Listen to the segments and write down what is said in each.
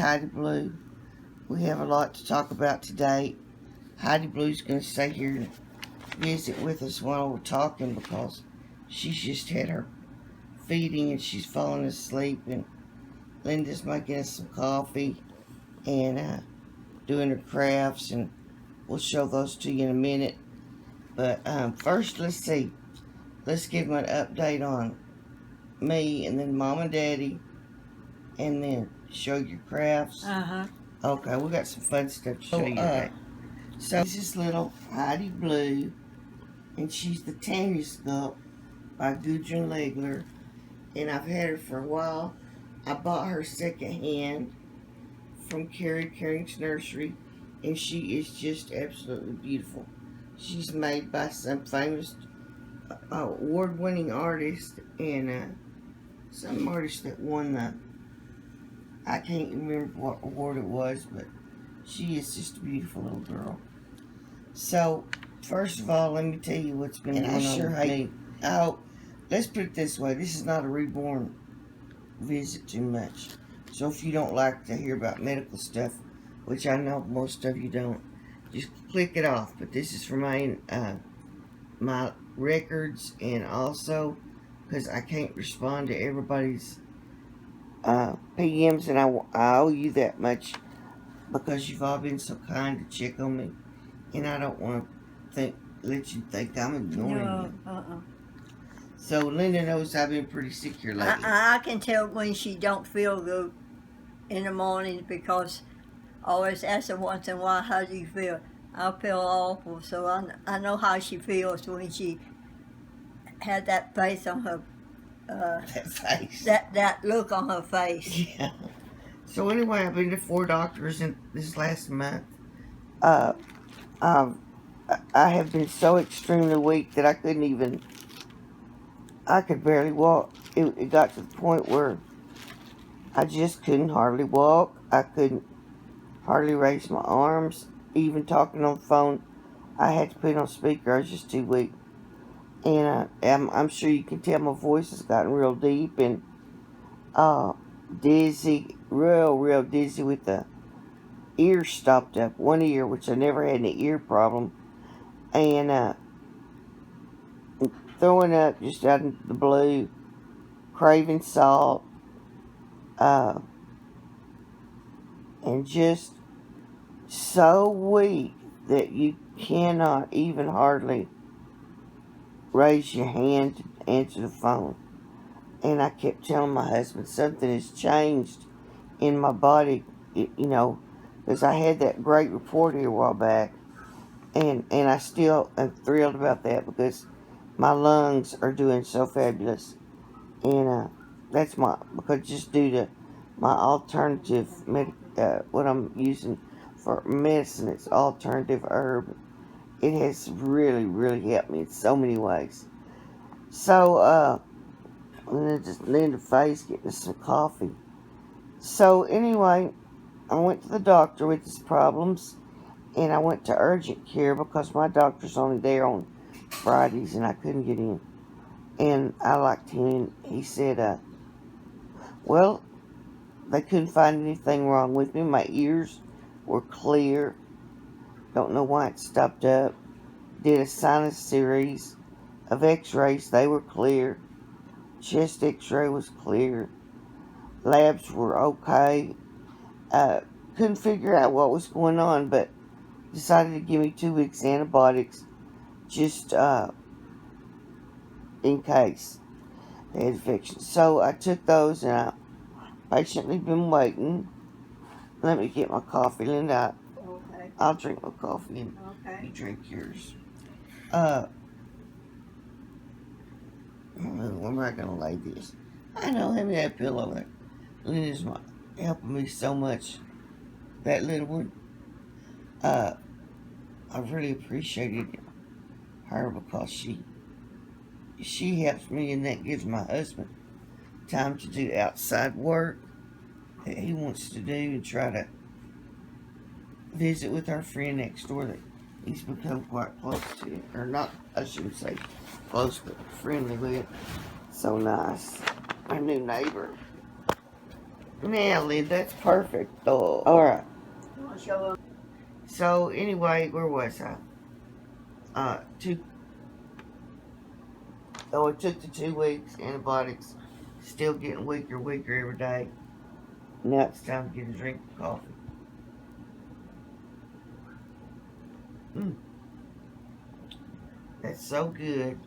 Heidi Blu. We have a lot to talk about today. Heidi Blu's going to stay here and visit with us while we're talking because she's just had her feeding and she's falling asleep, and Linda's making us some coffee and doing her crafts, and we'll show those to you in a minute. But first, let's see. Let's give them an update on me, and then Mom and Daddy, and then show your crafts. Okay, we got some fun stuff to show you today. So this is little Heidi Blu, and she's the Tanya Sculpt by Gudrun Legler, and I've had her for a while. I bought her secondhand from Carrie Carring's nursery, and she is just absolutely beautiful. She's made by some famous award-winning artist, and some artist that won the, I can't remember what award it was, but she is just a beautiful little girl. So, first of all, let me tell you what's been going on with me. Oh, let's put it this way. This is not a Reborn visit too much. So if you don't like to hear about medical stuff, which I know most of you don't, just click it off. But this is for my my records, and also because I can't respond to everybody's PMs, and I owe you that much because you've all been so kind to check on me, and I don't want to let you think I'm ignoring you. So Linda knows I've been pretty sick here lately. I can tell when she don't feel good in the morning, because I always ask her once in a while, how do you feel? I feel awful, so I know how she feels when she had that face on her. That face. That look on her face. Yeah. So anyway, I've been to 4 doctors in this last month. I have been so extremely weak that I could barely walk. It got to the point where I just couldn't hardly walk. I couldn't hardly raise my arms. Even talking on the phone, I had to put it on speaker. I was just too weak. And I'm sure you can tell my voice has gotten real deep and dizzy, real dizzy, with the ears stopped up. One ear, which I never had any ear problem. And throwing up just out of the blue, craving salt, and just so weak that you cannot even hardly raise your hand to answer the phone. And I kept telling my husband something has changed in my body, because I had that great report here a while back, and I still am thrilled about that because my lungs are doing so fabulous, and that's because just due to my alternative what I'm using for medicine, it's alternative herb. It has really helped me in so many ways. So Linda Faye's getting us some coffee. So anyway, I went to the doctor with these problems, and I went to urgent care because my doctor's only there on Fridays, and I couldn't get in. And I liked him. He said, well, they couldn't find anything wrong with me. My ears were clear. Don't know why it stopped up. Did a sinus series of x-rays. They were clear. Chest x-ray was clear. Labs were okay. Couldn't figure out what was going on, but decided to give me 2 weeks antibiotics just in case they had infection. So I took those, and I patiently been waiting. Let me get my coffee, Linda. Okay. I'll drink my coffee and you drink yours. Where am I gonna lay this? I know, have me that pillow there. Linda's helping me so much. That little one. I really appreciated her because she helps me, and that gives my husband time to do outside work that he wants to do, and try to visit with our friend next door that he's become quite close to. Or not, I shouldn't say close, but friendly with. So nice. Our new neighbor. Now, Lynn, that's perfect. Oh, all right. You want to show them? So anyway, where was I? Two. Oh, it took the 2 weeks. Antibiotics, still getting weaker every day. Now it's time to get a drink of coffee. Mm, that's so good.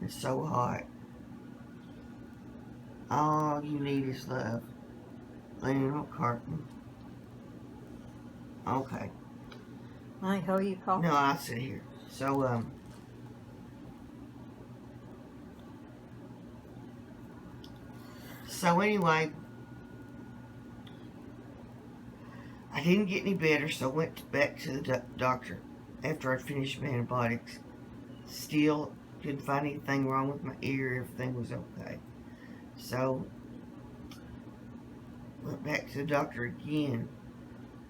It's so hot. All you need is love. Lynn McCartney. Okay. I hold you coffee. No, I'll sit here. So anyway, I didn't get any better, so I went back to the doctor after I'd finished my antibiotics. Still couldn't find anything wrong with my ear. Everything was okay. So went back to the doctor again.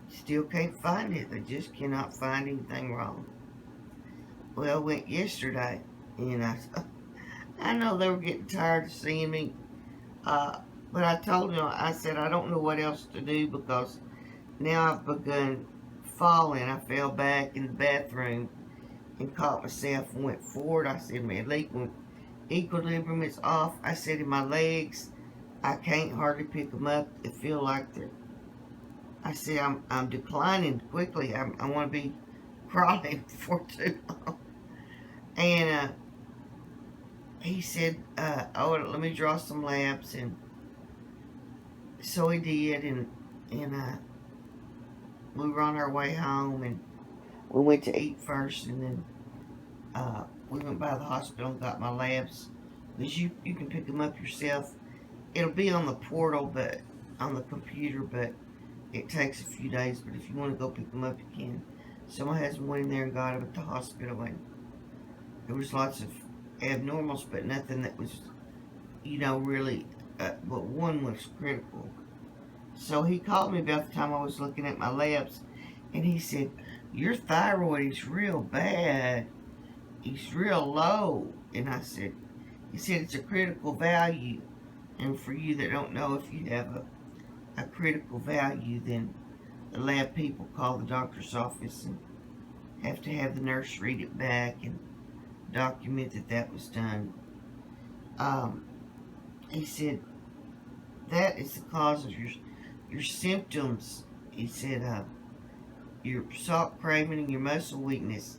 Still can't find it. They just cannot find anything wrong. Well, I went yesterday, and I know they were getting tired of seeing me. But I told them, I said, I don't know what else to do because now I've begun falling. I fell back in the bathroom and caught myself and went forward. I said, my equilibrium is off. I said, in my legs, I can't hardly pick them up. They feel like they're, I said, I'm declining quickly. I want to be crawling for too long. And he said, oh, let me draw some labs. And so he did. And we were on our way home. And we went to eat first. And then we went by the hospital and got my labs. Because you can pick them up yourself. It'll be on the portal, but on the computer, but it takes a few days. But if you want to go pick them up, you can. So my husband went in there and got them at the hospital. And there was lots of abnormals, but nothing that was, really, but one was critical. So he called me about the time I was looking at my labs, and he said, your thyroid is real bad. It's real low. And he said it's a critical value. And for you that don't know, if you have a critical value, then the lab people call the doctor's office and have to have the nurse read it back and document that was done. He said that is the cause of your symptoms. He said your salt craving and your muscle weakness,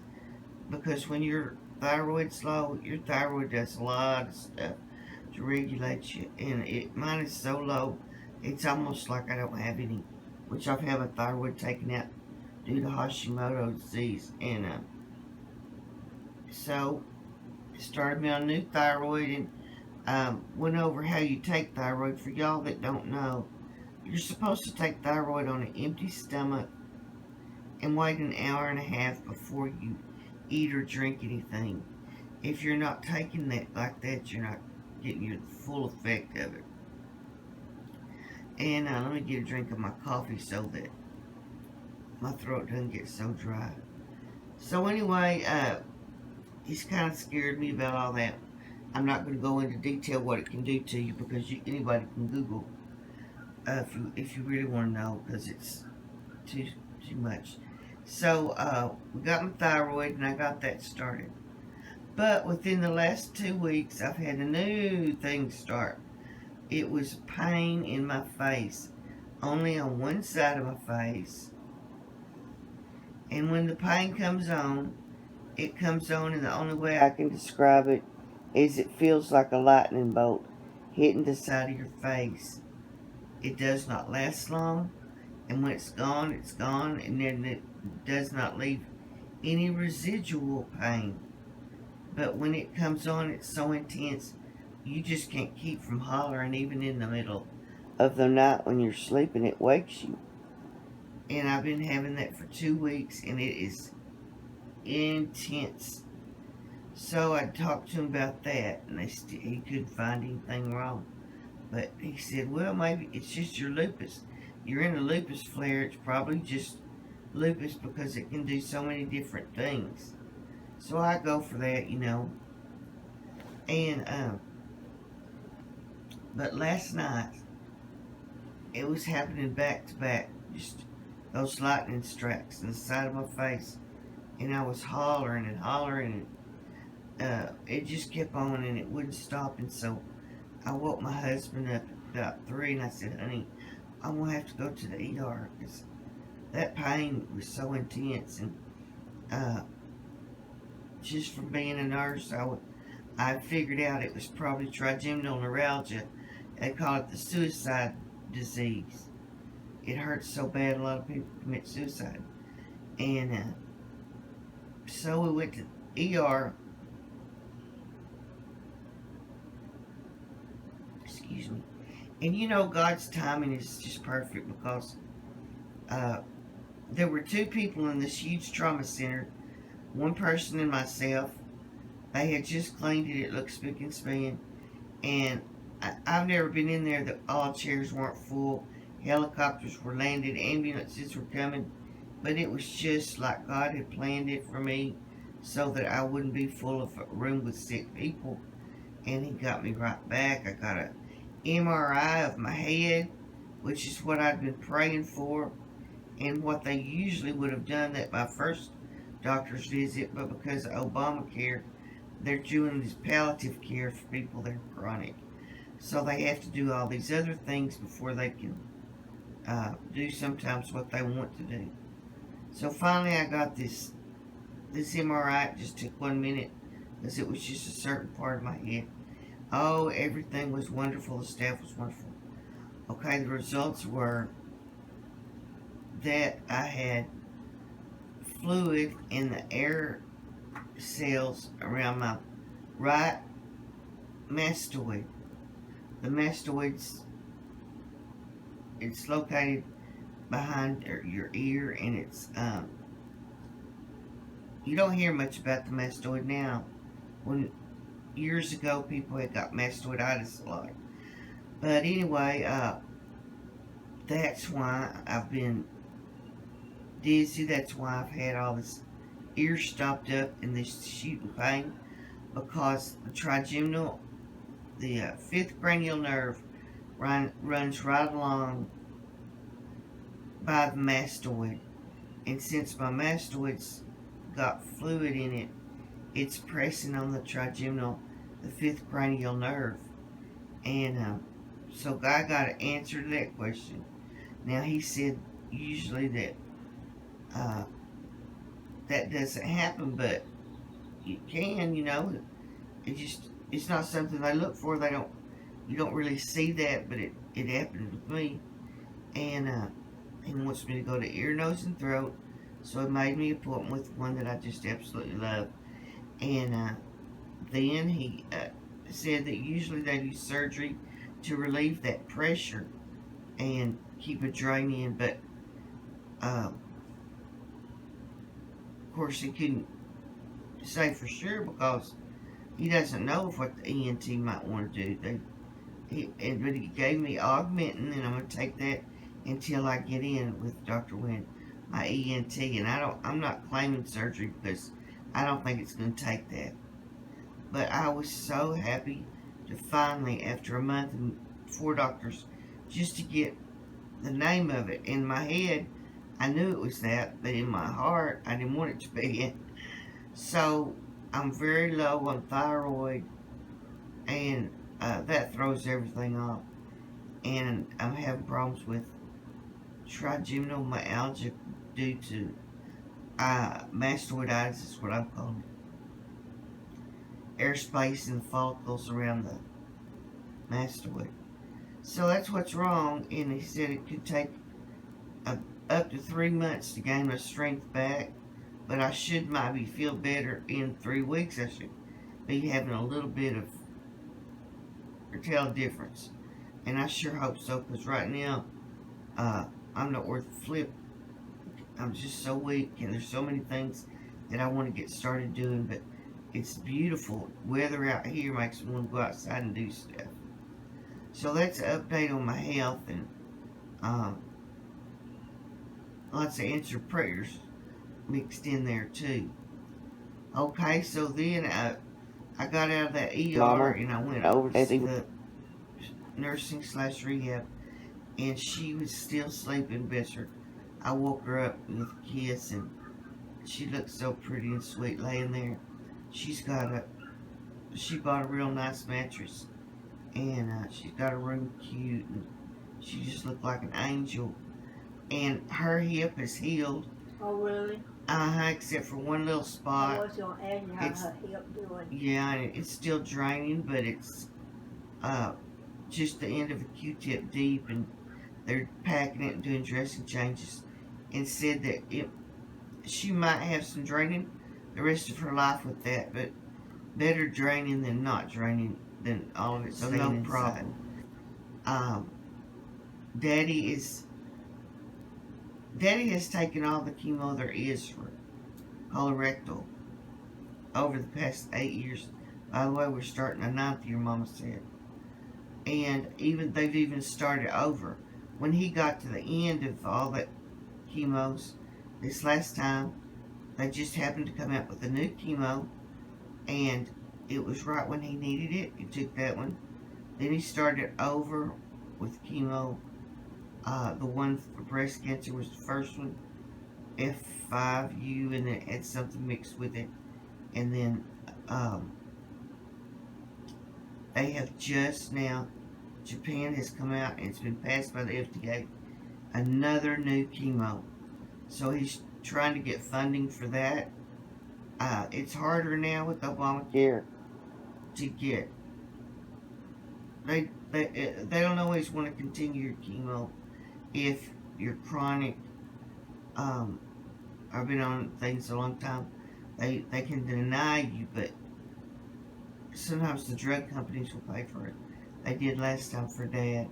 because when your thyroid's low, your thyroid does a lot of stuff to regulate you, and mine is so low, it's almost like I don't have any, which I've had my thyroid taken out due to Hashimoto disease, and so started me on new thyroid, and went over how you take thyroid. For y'all that don't know, you're supposed to take thyroid on an empty stomach and wait an hour and a half before you eat or drink anything. If you're not taking that like that, you're not getting your full effect of it. And let me get a drink of my coffee so that my throat doesn't get so dry. So anyway, he's kind of scared me about all that. I'm not going to go into detail what it can do to you, because anybody can Google if you really want to know, because it's too much. So we got my thyroid, and I got that started. But within the last 2 weeks, I've had a new thing start. It was pain in my face, only on one side of my face. And when the pain comes on, it comes on, and the only way I can describe it is it feels like a lightning bolt hitting the side of your face. It does not last long, and when it's gone, and then it does not leave any residual pain. But when it comes on, it's so intense, you just can't keep from hollering. Even in the middle of the night when you're sleeping, it wakes you. And I've been having that for 2 weeks, and it is intense. So I talked to him about that, and he couldn't find anything wrong. But he said, well, maybe it's just your lupus. You're in a lupus flare. It's probably just lupus, because it can do so many different things. So I go for that, And but last night, it was happening back to back. Just those lightning strikes in the side of my face. And I was hollering and hollering. And it just kept on and it wouldn't stop. And so I woke my husband up at about 3 and I said, honey, I'm going to have to go to the ER because that pain was so intense. And just from being a nurse, I figured out it was probably trigeminal neuralgia. They call it the suicide disease. It hurts so bad, a lot of people commit suicide. And so we went to ER. Excuse me. And you know, God's timing is just perfect because there were 2 people in this huge trauma center, one person and myself. They had just cleaned it. It looked spick and span. And I've never been in there that all chairs weren't full. Helicopters were landing. Ambulances were coming. But it was just like God had planned it for me so that I wouldn't be full of a room with sick people. And He got me right back. I got a MRI of my head, which is what I'd been praying for and what they usually would have done at my first doctor's visit. But because of Obamacare, they're doing this palliative care for people that are chronic. So they have to do all these other things before they can do sometimes what they want to do. So finally I got this MRI. It just took 1 minute because it was just a certain part of my head. Oh, everything was wonderful. The staff was wonderful. Okay, the results were that I had fluid in the air cells around my right mastoid. The mastoid's, it's located behind your ear, and it's you don't hear much about the mastoid now. When years ago people had got mastoiditis a lot. But anyway, that's why I've been dizzy. That's why I've had all this ear stopped up and this shooting pain, because the trigeminal, the 5th cranial nerve, runs right along by the mastoid. And since my mastoid's got fluid in it, it's pressing on the trigeminal, the 5th cranial nerve. And so God got an answer to that question. Now He said usually that that doesn't happen, but it can, it's not something they look for. You don't really see that, but it happened with me. And He wants me to go to ear, nose, and throat. So He made me an appointment with one that I just absolutely love. And then He said that usually they do surgery to relieve that pressure and keep a drain in, but of course He couldn't say for sure because He doesn't know what the ENT might want to do. But He gave me augmentin, and I'm going to take that until I get in with Dr. Wynn, my ENT. And I'm not claiming surgery because I don't think it's going to take that. But I was so happy to finally, after a month and 4 doctors, just to get the name of it. In my head, I knew it was that, but in my heart, I didn't want it to be it. So I'm very low on thyroid, and that throws everything off. And I'm having problems with trigeminal myalgia due to mastoiditis, is what I'm calling it. Airspace in the follicles around the mastoid. So that's what's wrong, and He said it could take up to 3 months to gain my strength back, but I should maybe feel better in 3 weeks. I should be having a little bit of tell difference, and I sure hope so, because right now I'm not worth a flip. I'm just so weak, and there's so many things that I want to get started doing, but it's beautiful. Weather out here makes me want to go outside and do stuff. So that's an update on my health, and lots of answered prayers mixed in there too. Okay, so then I got out of that ER, and I went over to the nursing / rehab, and she was still sleeping. Bless her. I woke her up with a kiss, and she looked so pretty and sweet laying there. She's got a she bought a real nice mattress, and she's got a room cute, and she just looked like an angel. And her hip is healed. Oh, really? Except for one little I spot. was going to ask you how her hip doing. Yeah, and it's still draining, but it's just the end of a Q-tip deep, and they're packing it and doing dressing changes, and said that she might have some draining the rest of her life with that, but better draining than not draining than all of it. So no problem. Daddy has taken all the chemo there is for colorectal over the past 8 years. By the way, we're starting a 9th year, Mama said. And they've even started over. When he got to the end of all that chemos, this last time, they just happened to come out with a new chemo, and it was right when he needed it. He took that one. Then he started over with chemo. The one for breast cancer was the first one, F5U, and it had something mixed with it. And then they have just now, Japan has come out and it's been passed by the FDA, another new chemo. So he's trying to get funding for that. It's harder now with Obamacare to get. They don't always want to continue your chemo if you're chronic. I've been on things a long time. They can deny you, but sometimes the drug companies will pay for it. They did last time for Dad.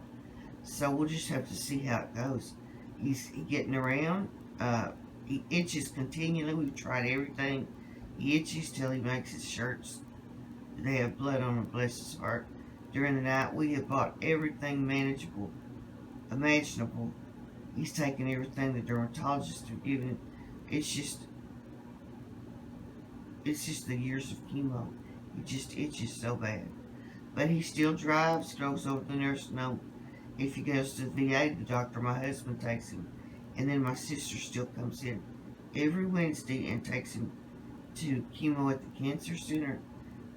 So we'll just have to see how it goes. He's getting around. He itches continually. We've tried everything. He itches till he makes his shirts. They have blood on them, bless his heart. During the night, we have bought everything imaginable. He's taken everything the dermatologists have given him. It's just the years of chemo. He just itches so bad. But he still drives, goes over to the nursing home. If he goes to the VA, the doctor, my husband takes him. And then my sister still comes in every Wednesday and takes him to chemo at the cancer center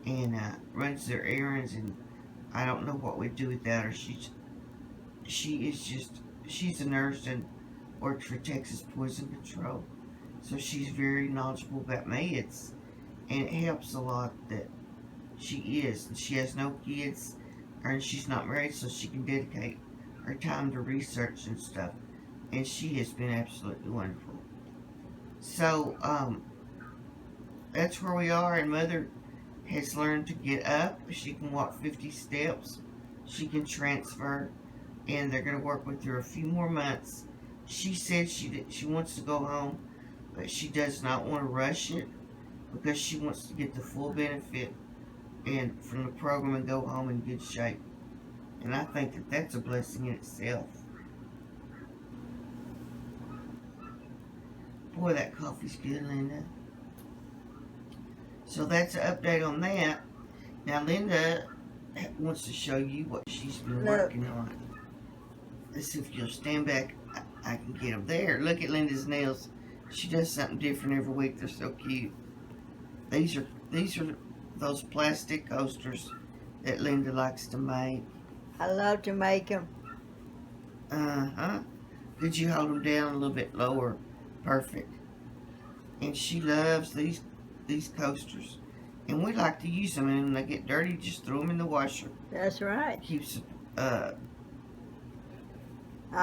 and runs their errands. And I don't know what we'd do without her. She's a nurse and works for Texas Poison Control. So she's very knowledgeable about meds. And it helps a lot that she is. And she has no kids, and she's not married, so she can dedicate her time to research and stuff. And she has been absolutely wonderful. So, that's where we are, and Mother has learned to get up. She can walk 50 steps. She can transfer, and they're going to work with her a few more months. She said she wants to go home, but she does not want to rush it because she wants to get the full benefit and from the program and go home in good shape. And I think that that's a blessing in itself. Boy, that coffee's good, Linda. So that's an update on that. Now, Linda wants to show you what she's been working on. Let's see if you'll stand back. I can get them there. Look at Linda's nails. She does something different every week. They're so cute. These are those plastic coasters that Linda likes to make. I love to make them. Could you hold them down a little bit lower? Perfect. And she loves these coasters. And we like to use them, and when they get dirty, just throw them in the washer. That's right. Keeps I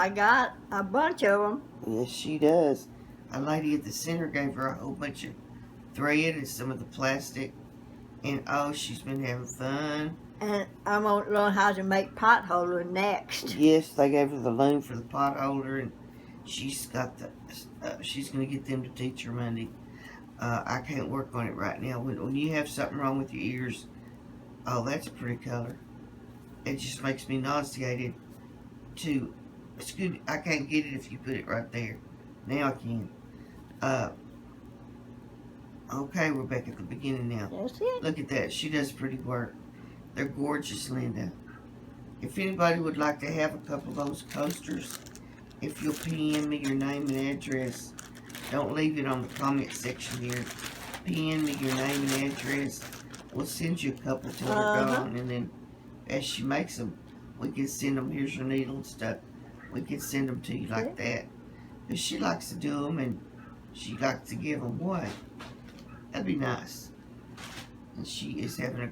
got a bunch of them. Yes, she does. A lady at the center gave her a whole bunch of thread and some of the plastic. And oh, she's been having fun. And I'm going to learn how to make pot holder next. Yes, they gave her the loom for the pot holder, and she's got she's going to get them to teach her Monday. I can't work on it right now. When you have something wrong with your ears, oh, that's a pretty color. It just makes me nauseated to scoot. I can't get it if you put it right there. Now I can. Okay, we're back at the beginning now. That's it. Look at that. She does pretty work. They're gorgeous, Linda. If anybody would like to have a couple of those coasters, if you'll PM me your name and address, don't leave it on the comment section here. PM me your name and address. We'll send you a couple till they're gone, and then as she makes them, we can send them. Here's your needle and stuff. We can send them to you like that. Because she likes to do them and she likes to give them away. That'd be nice. And she is having a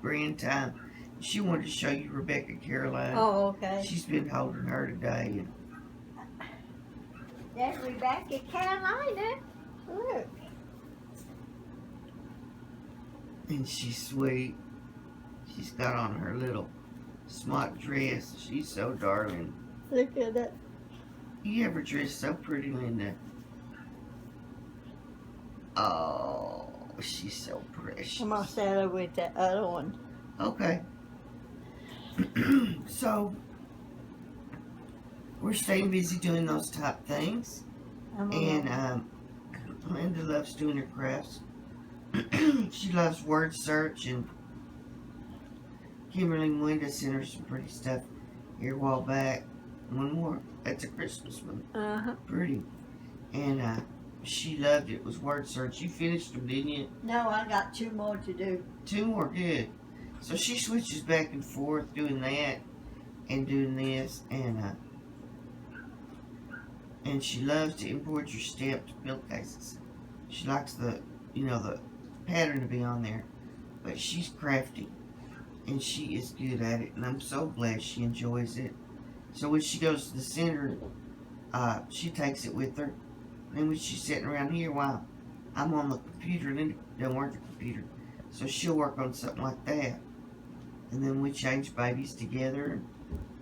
grand time. She wanted to show you Rebecca Caroline. Oh, okay. She's been holding her today. And That's Rebecca Carolina. Look. And she's sweet. She's got on her little smock dress. She's so darling. Look at that. You ever dress so pretty, Linda? Oh, she's so precious. I'm gonna saddle with that other one. Okay. So, we're staying busy doing those type things. And Linda loves doing her crafts. She loves word search, and Kimberly and Linda sent her some pretty stuff here a while back. One more. That's a Christmas one. Pretty. And she loved it. It was word search. You finished them, didn't you? No, I got 2 more to do. 2 more, good. So she switches back and forth doing that and doing this, and she loves to embroider stamped pillowcases. She likes the pattern to be on there, but she's crafty and she is good at it, and I'm so glad she enjoys it. So when she goes to the center, she takes it with her. And when she's sitting around here, while I'm on the computer, Linda don't work the computer, so she'll work on something like that. And then we change babies together,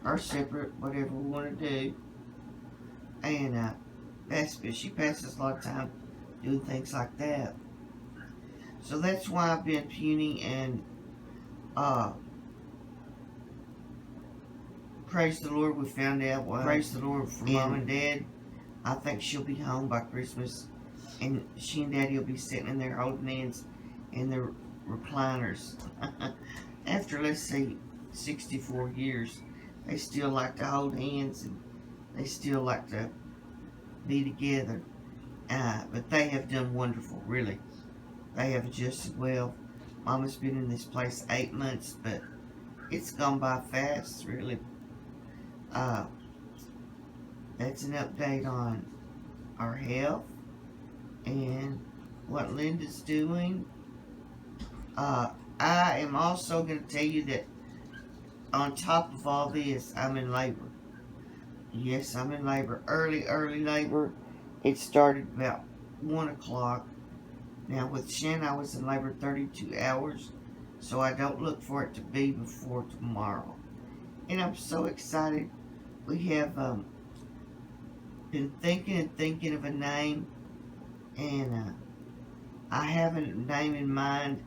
or separate, whatever we want to do. And that's good. She passes a lot of time doing things like that. So that's why I've been puny and praise the Lord, we found out why. Praise the Lord for Mom and Dad. I think she'll be home by Christmas, and she and Daddy will be sitting in there holding hands in their recliners. After, let's say, 64 years, they still like to hold hands, and they still like to be together. But they have done wonderful, really. They have adjusted well. Mama's been in this place 8 months, but it's gone by fast, really. That's an update on our health and what Linda's doing. I am also going to tell you that on top of all this, I'm in labor. Yes, I'm in labor. Early labor. It started about 1 o'clock. Now with Shen, I was in labor 32 hours, so I don't look for it to be before tomorrow. And I'm so excited. We have been thinking of a name, and I have a name in mind.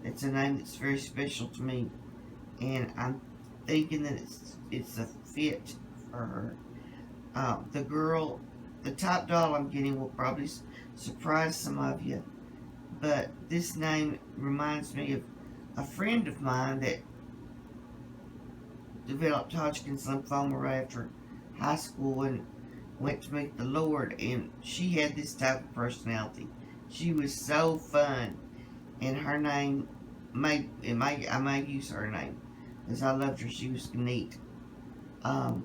It's a name that's very special to me, and I'm thinking that it's a fit for her. The top doll I'm getting will probably surprise some of you, but this name reminds me of a friend of mine that developed Hodgkin's lymphoma right after high school and went to meet the Lord, and she had this type of personality. She was so fun, and her name, I may use her name, because I loved her. She was neat. I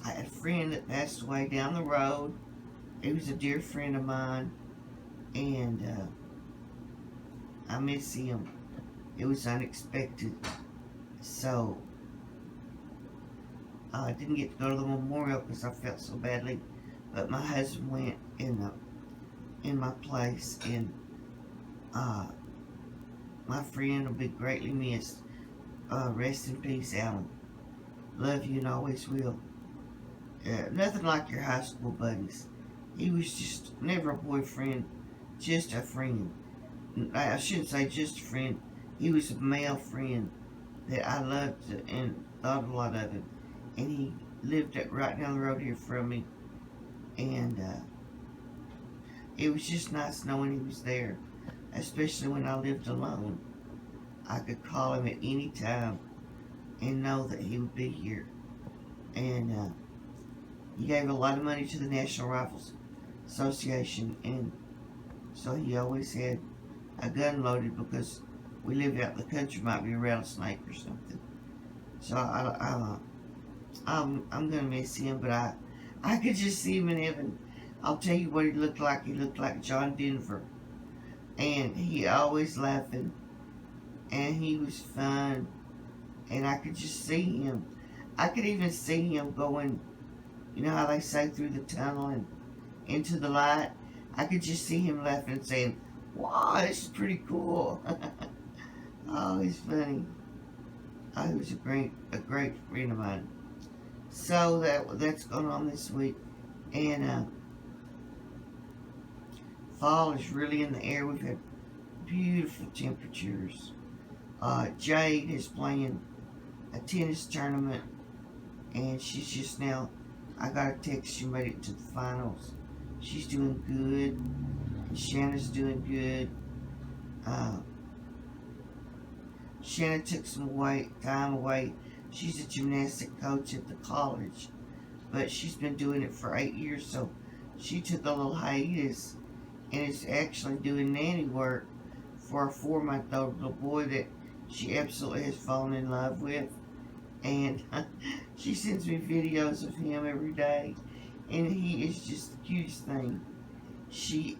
had a friend that passed away down the road. He was a dear friend of mine, and I miss him. It was unexpected, so I didn't get to go to the memorial because I felt so badly, but my husband went in my place, and my friend will be greatly missed. Rest in peace, Alan. Love you and always will. Nothing like your high school buddies. He was just never a boyfriend, just a friend. I shouldn't say just a friend. He was a male friend that I loved and thought a lot of him. And he lived right down the road here from me. And it was just nice knowing he was there, especially when I lived alone. I could call him at any time and know that he would be here. And he gave a lot of money to the National Rifles Association, and so he always had a gun loaded because we lived out in the country, might be a rattlesnake or something. So I'm gonna miss him, but I could just see him in heaven. I'll tell you what he looked like. He looked like John Denver, and he always laughing, and he was fun, and I could just see him. I could even see him going. You know how they say through the tunnel and into the light? I could just see him laughing and saying, "Wow, this is pretty cool." Oh, he's funny. Oh, he was a great friend of mine. So that's going on this week, and fall is really in the air. We've had beautiful temperatures. Jade is playing a tennis tournament, and she's just now. I got a text. She made it to the finals. She's doing good. And Shanna's doing good. Shanna took some time away. She's a gymnastic coach at the college, but she's been doing it for 8 years, so she took a little hiatus and is actually doing nanny work for a 4-month-old little boy that she absolutely has fallen in love with. And she sends me videos of him every day, and he is just the cutest thing. She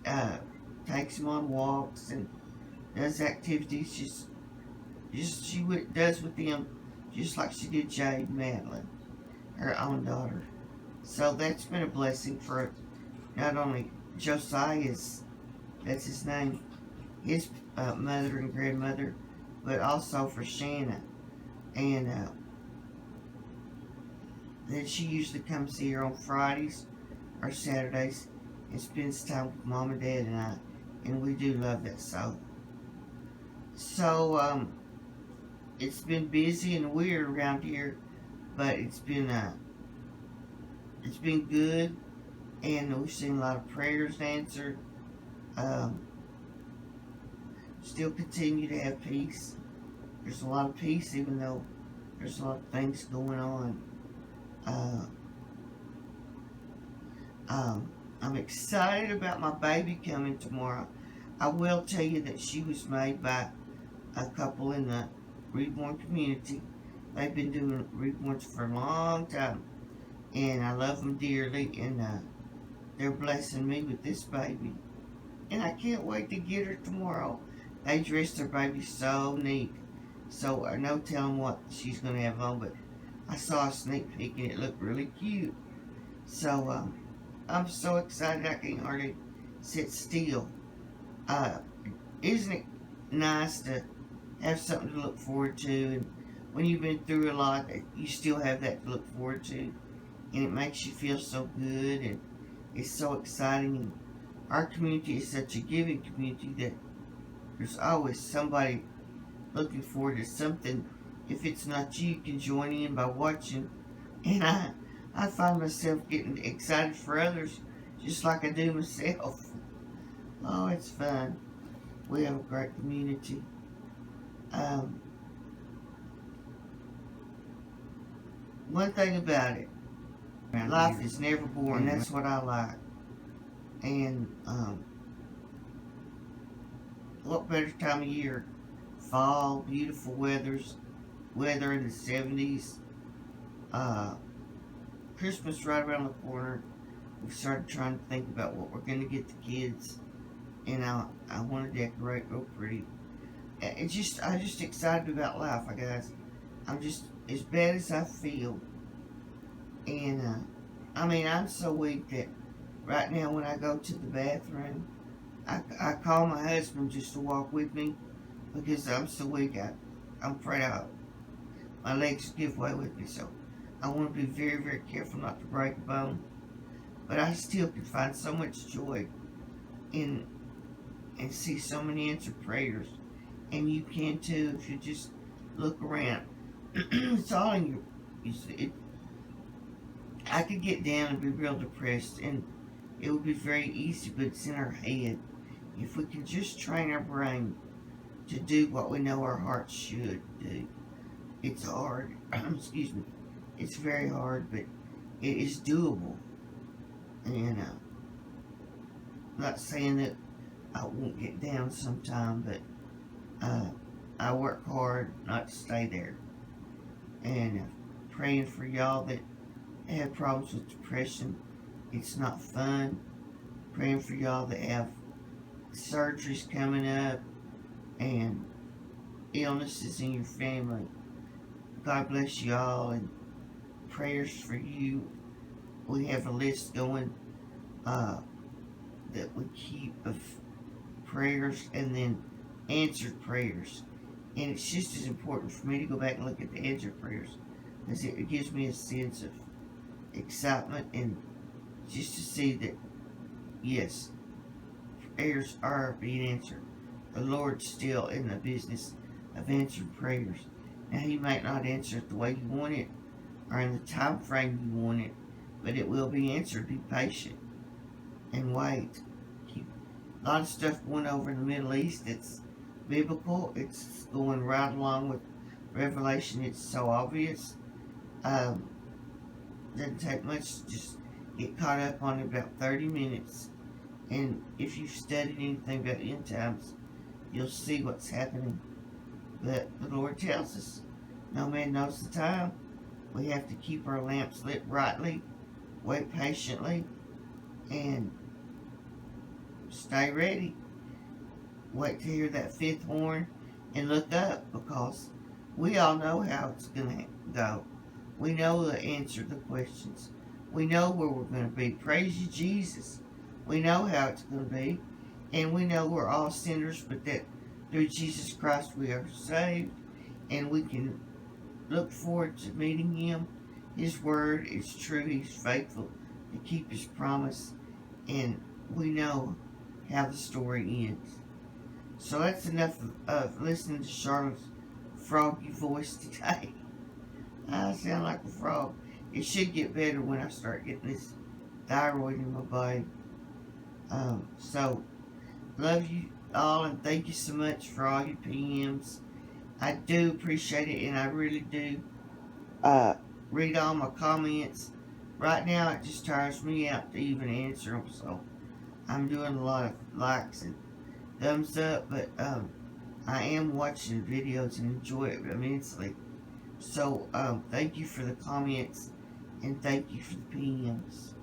takes him on walks and does activities does with him just like she did Jade Madeline, her own daughter. So that's been a blessing for not only Josiah's, that's his name, his mother and grandmother, but also for Shanna. And then she usually comes here on Fridays or Saturdays and spends time with Mom and Dad and I, and we do love that. So it's been busy and weird around here, but it's been good, and we've seen a lot of prayers answered. Still continue to have peace. There's a lot of peace, even though there's a lot of things going on. I'm excited about my baby coming tomorrow. I will tell you that she was made by a couple in the Reborn community. They've been doing Reborns for a long time, and I love them dearly, and they're blessing me with this baby. And I can't wait to get her tomorrow. They dressed their baby so neat, so no telling what she's going to have on, but I saw a sneak peek and it looked really cute. So I'm so excited I can't hardly sit still. Isn't it nice to have something to look forward to? And when you've been through a lot, you still have that to look forward to. And it makes you feel so good, and it's so exciting. And our community is such a giving community that there's always somebody looking forward to something. If it's not you, you can join in by watching. And I find myself getting excited for others just like I do myself. Oh, it's fun. We have a great community. One thing about it, life is never boring. That's what I like. And what better time of year? Fall, beautiful weather in the 70s. Christmas right around the corner. We started trying to think about what we're going to get the kids, and I want to decorate real pretty. I'm just excited about life, I guess. I'm just as bad as I feel, and I'm so weak that right now when I go to the bathroom, I call my husband just to walk with me because I'm so weak. I'm afraid my legs give way with me, so I want to be very, very careful not to break a bone. But I still can find so much joy in and see so many answered prayers. And you can too if you just look around. It's all in you. I could get down and be real depressed, and it would be very easy, but it's in our head. If we can just train our brain to do what we know our hearts should do, It's hard. Excuse me. It's very hard, but it is doable. And I'm not saying that I won't get down sometime, but I work hard not to stay there. And praying for y'all that have problems with depression. It's not fun. Praying for y'all that have surgeries coming up and illnesses in your family. God bless y'all, and prayers for you. We have a list going that we keep of prayers and then answered prayers. And it's just as important for me to go back and look at the answered prayers, because it gives me a sense of excitement, and just to see that, yes, prayers are being answered. The Lord's still in the business of answered prayers. Now, He might not answer it the way you want it or in the time frame you want it, but it will be answered. Be patient and wait. Keep a lot of stuff going over in the Middle East. It's biblical. It's going right along with Revelation. It's so obvious. Doesn't take much to just get caught up on it, about 30 minutes. And if you've studied anything about the end times, you'll see what's happening. But the Lord tells us, no man knows the time. We have to keep our lamps lit brightly, wait patiently, and stay ready. Wait to hear that fifth horn and look up, because we all know how it's going to go. We know the answer to the questions. We know where we're going to be. Praise you, Jesus. We know how it's going to be. And we know we're all sinners, but that through Jesus Christ we are saved. And we can look forward to meeting Him. His word is true. He's faithful to keep His promise. And we know how the story ends. So that's enough of listening to Charlotte's froggy voice today. I sound like a frog. It should get better when I start getting this thyroid in my body. So, love you all, and thank you so much for all your PMs. I do appreciate it, and I really do read all my comments. Right now, it just tires me out to even answer them, so I'm doing a lot of likes and thumbs up, but I am watching videos and enjoy it immensely. So, thank you for the comments, and thank you for the PMs.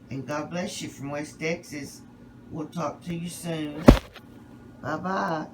And God bless you from West Texas. We'll talk to you soon. Bye-bye.